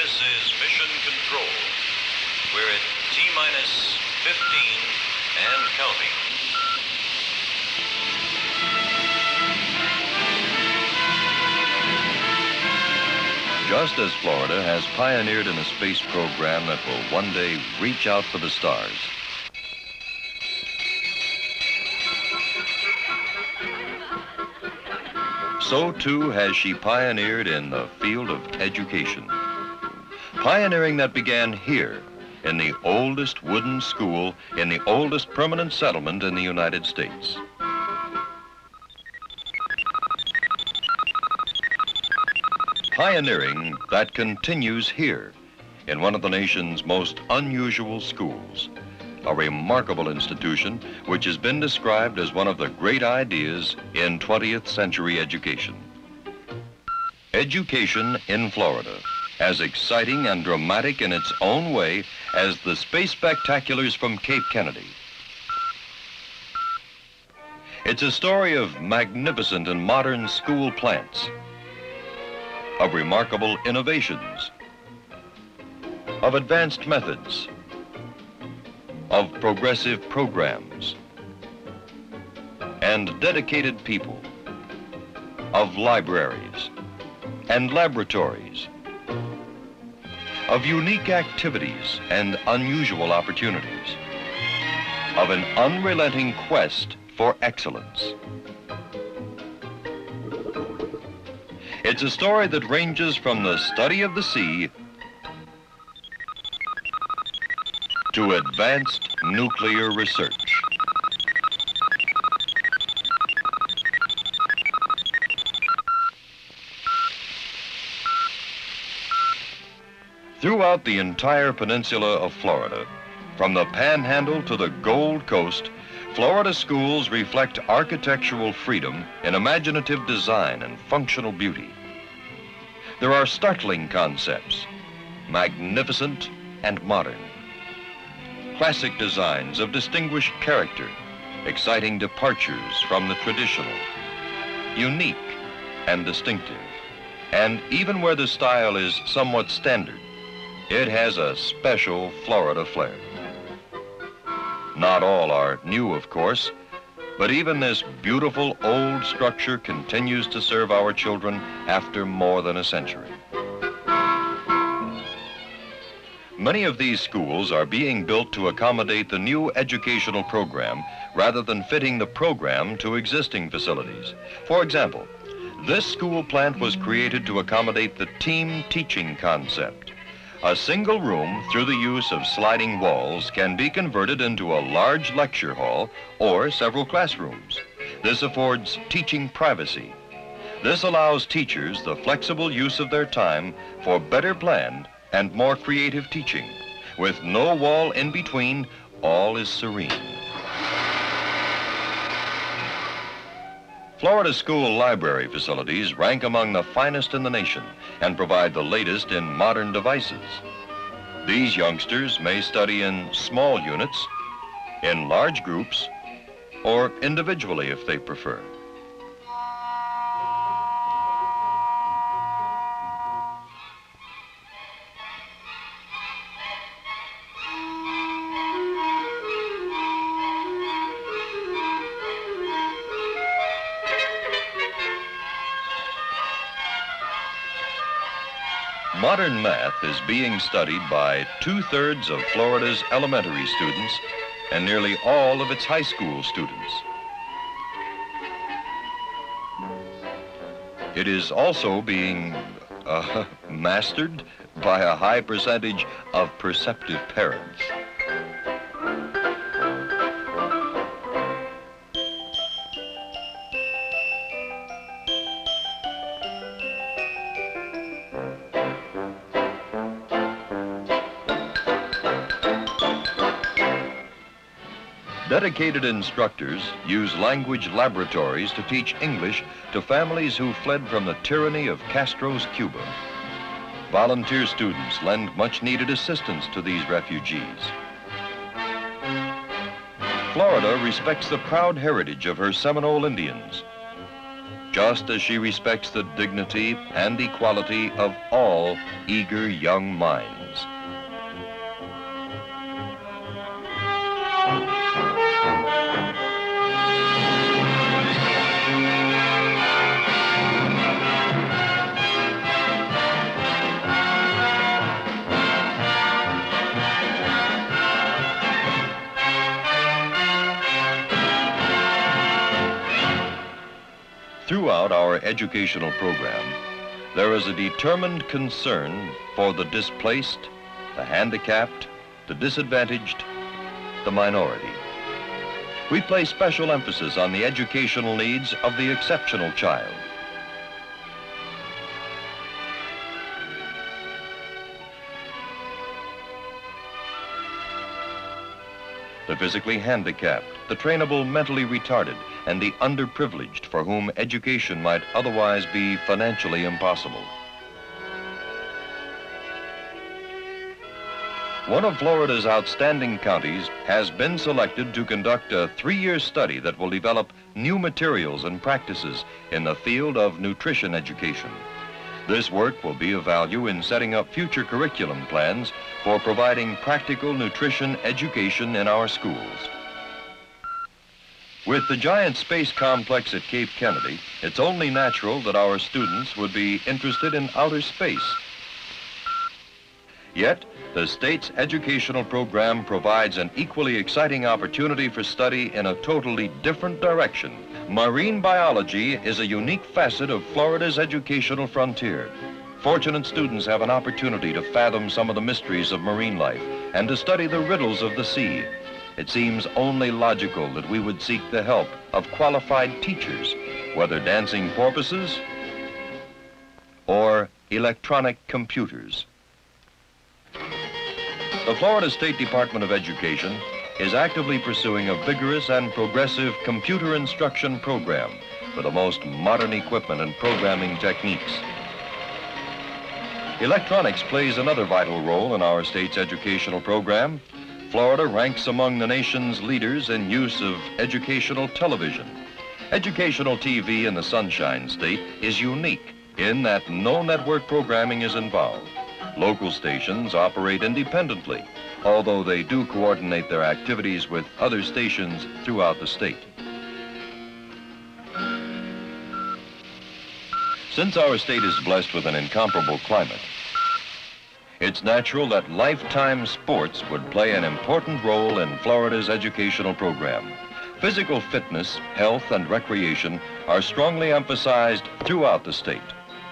This is Mission Control. We're at T-minus 15 and counting. Just as Florida has pioneered in a space program that will one day reach out for the stars, so too has she pioneered in the field of education. Pioneering that began here in the oldest wooden school in the oldest permanent settlement in the United States. Pioneering that continues here in one of the nation's most unusual schools, a remarkable institution which has been described as one of the great ideas in 20th century education. Education in Florida, as exciting and dramatic in its own way as the space spectaculars from Cape Kennedy. It's a story of magnificent and modern school plants, of remarkable innovations, of advanced methods, of progressive programs, and dedicated people, of libraries and laboratories, of unique activities and unusual opportunities, of an unrelenting quest for excellence. It's a story that ranges from the study of the sea to advanced nuclear research. Throughout the entire peninsula of Florida, from the Panhandle to the Gold Coast, Florida schools reflect architectural freedom in imaginative design and functional beauty. There are startling concepts, magnificent and modern. Classic designs of distinguished character, exciting departures from the traditional, unique and distinctive. And even where the style is somewhat standard, it has a special Florida flair. Not all are new, of course, but even this beautiful old structure continues to serve our children after more than a century. Many of these schools are being built to accommodate the new educational program rather than fitting the program to existing facilities. For example, this school plant was created to accommodate the team teaching concept. A single room, through the use of sliding walls, can be converted into a large lecture hall or several classrooms. This affords teaching privacy. This allows teachers the flexible use of their time for better planned and more creative teaching. With no wall in between, all is serene. Florida school library facilities rank among the finest in the nation and provide the latest in modern devices. These youngsters may study in small units, in large groups, or individually if they prefer. Modern math is being studied by 2/3 of Florida's elementary students and nearly all of its high school students. It is also being mastered by a high percentage of perceptive parents. Dedicated instructors use language laboratories to teach English to families who fled from the tyranny of Castro's Cuba. Volunteer students lend much-needed assistance to these refugees. Florida respects the proud heritage of her Seminole Indians. just as she respects the dignity and equality of all eager young minds. Throughout our educational program, there is a determined concern for the displaced, the handicapped, the disadvantaged, the minority. We place special emphasis on the educational needs of the exceptional child. The physically handicapped, the trainable mentally retarded, and the underprivileged for whom education might otherwise be financially impossible. One of Florida's outstanding counties has been selected to conduct a 3-year study that will develop new materials and practices in the field of nutrition education. This work will be of value in setting up future curriculum plans for providing practical nutrition education in our schools. With the giant space complex at Cape Kennedy, it's only natural that our students would be interested in outer space. Yet, the state's educational program provides an equally exciting opportunity for study in a totally different direction. Marine biology is a unique facet of Florida's educational frontier. Fortunate students have an opportunity to fathom some of the mysteries of marine life and to study the riddles of the sea. It seems only logical that we would seek the help of qualified teachers, whether dancing porpoises or electronic computers. The Florida State Department of Education is actively pursuing a vigorous and progressive computer instruction program with the most modern equipment and programming techniques. Electronics plays another vital role in our state's educational program. Florida ranks among the nation's leaders in use of educational television. Educational TV in the Sunshine State is unique in that no network programming is involved. Local stations operate independently, although they do coordinate their activities with other stations throughout the state. Since our state is blessed with an incomparable climate, it's natural that lifetime sports would play an important role in Florida's educational program. Physical fitness, health, and recreation are strongly emphasized throughout the state.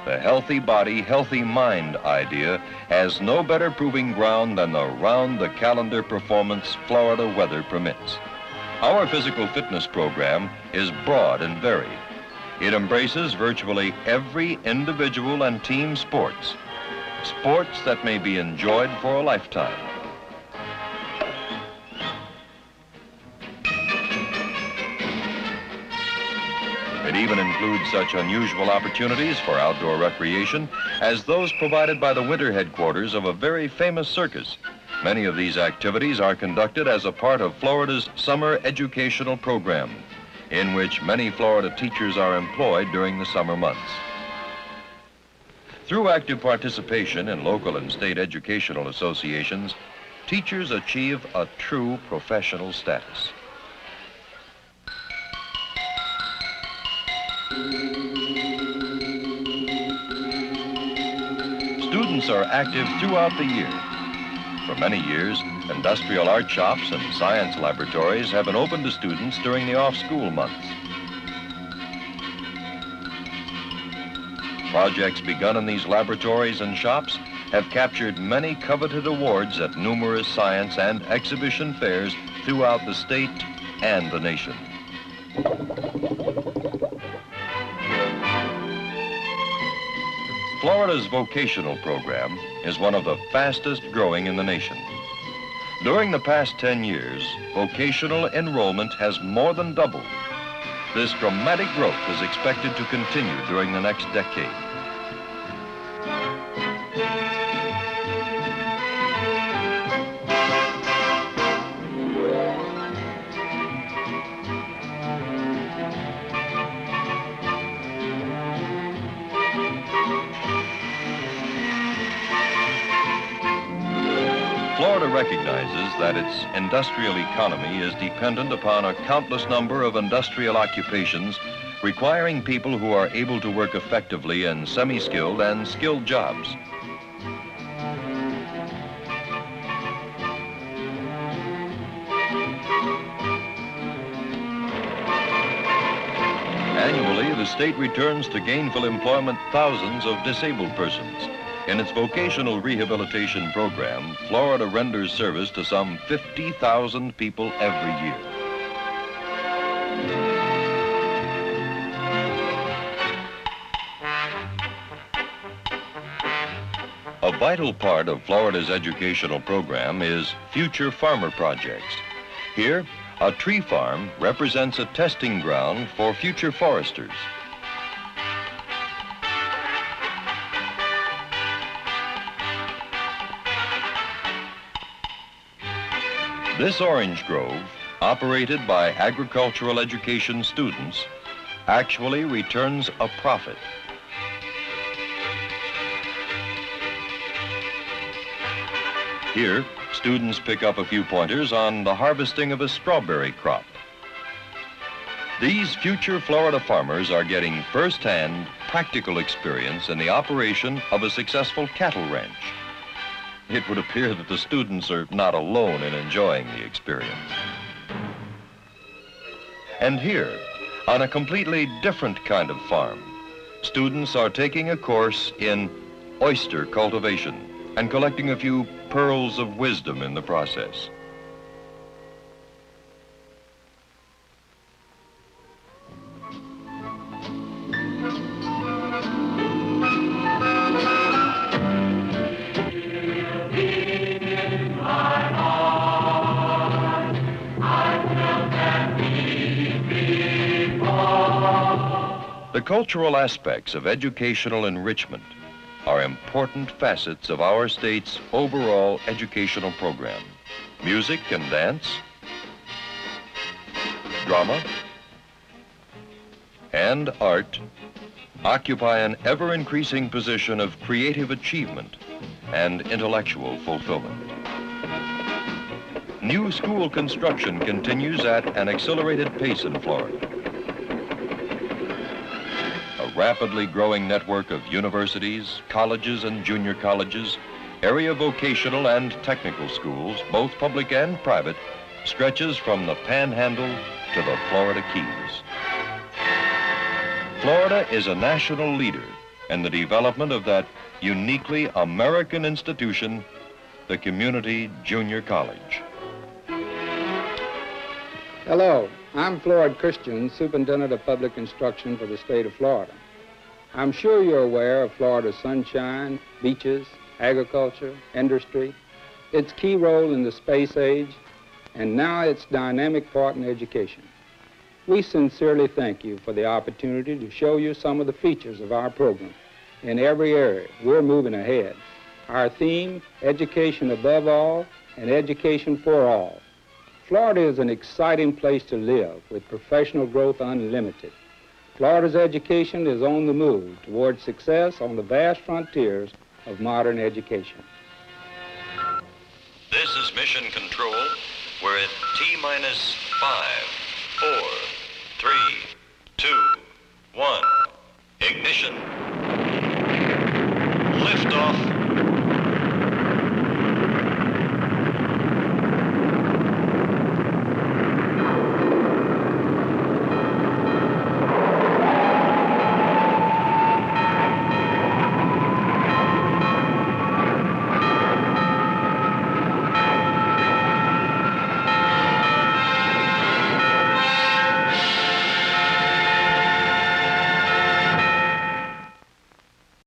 The healthy body, healthy mind idea has no better proving ground than the round-the-calendar performance Florida weather permits. Our physical fitness program is broad and varied. It embraces virtually every individual and team sports that may be enjoyed for a lifetime. It even includes such unusual opportunities for outdoor recreation as those provided by the winter headquarters of a very famous circus. Many of these activities are conducted as a part of Florida's summer educational program, in which many Florida teachers are employed during the summer months. Through active participation in local and state educational associations, teachers achieve a true professional status. Students are active throughout the year. For many years, industrial art shops and science laboratories have been open to students during the off-school months. Projects begun in these laboratories and shops have captured many coveted awards at numerous science and exhibition fairs throughout the state and the nation. Florida's vocational program is one of the fastest growing in the nation. During the past 10 years, vocational enrollment has more than doubled. This dramatic growth is expected to continue during the next decade. Florida recognizes that its industrial economy is dependent upon a countless number of industrial occupations requiring people who are able to work effectively in semi-skilled and skilled jobs. Annually, the state returns to gainful employment thousands of disabled persons. In its vocational rehabilitation program, Florida renders service to some 50,000 people every year. A vital part of Florida's educational program is Future Farmer Projects. Here, a tree farm represents a testing ground for future foresters. This orange grove, operated by agricultural education students, actually returns a profit. Here, students pick up a few pointers on the harvesting of a strawberry crop. These future Florida farmers are getting first-hand practical experience in the operation of a successful cattle ranch. It would appear that the students are not alone in enjoying the experience. And here, on a completely different kind of farm, students are taking a course in oyster cultivation and collecting a few pearls of wisdom in the process. The cultural aspects of educational enrichment are important facets of our state's overall educational program. Music and dance, drama, and art occupy an ever-increasing position of creative achievement and intellectual fulfillment. New school construction continues at an accelerated pace in Florida. A rapidly growing network of universities, colleges and junior colleges, area vocational and technical schools, both public and private, stretches from the Panhandle to the Florida Keys. Florida is a national leader in the development of that uniquely American institution, the Community Junior College. Hello, I'm Floyd Christian, Superintendent of Public Instruction for the state of Florida. I'm sure you're aware of Florida's sunshine, beaches, agriculture, industry, its key role in the space age, and now its dynamic part in education. We sincerely thank you for the opportunity to show you some of the features of our program. In every area, we're moving ahead. Our theme, education above all and education for all. Florida is an exciting place to live with professional growth unlimited. Florida's education is on the move towards success on the vast frontiers of modern education. This is Mission Control. We're at T-minus 5, 4, 3, 2, 1. Ignition.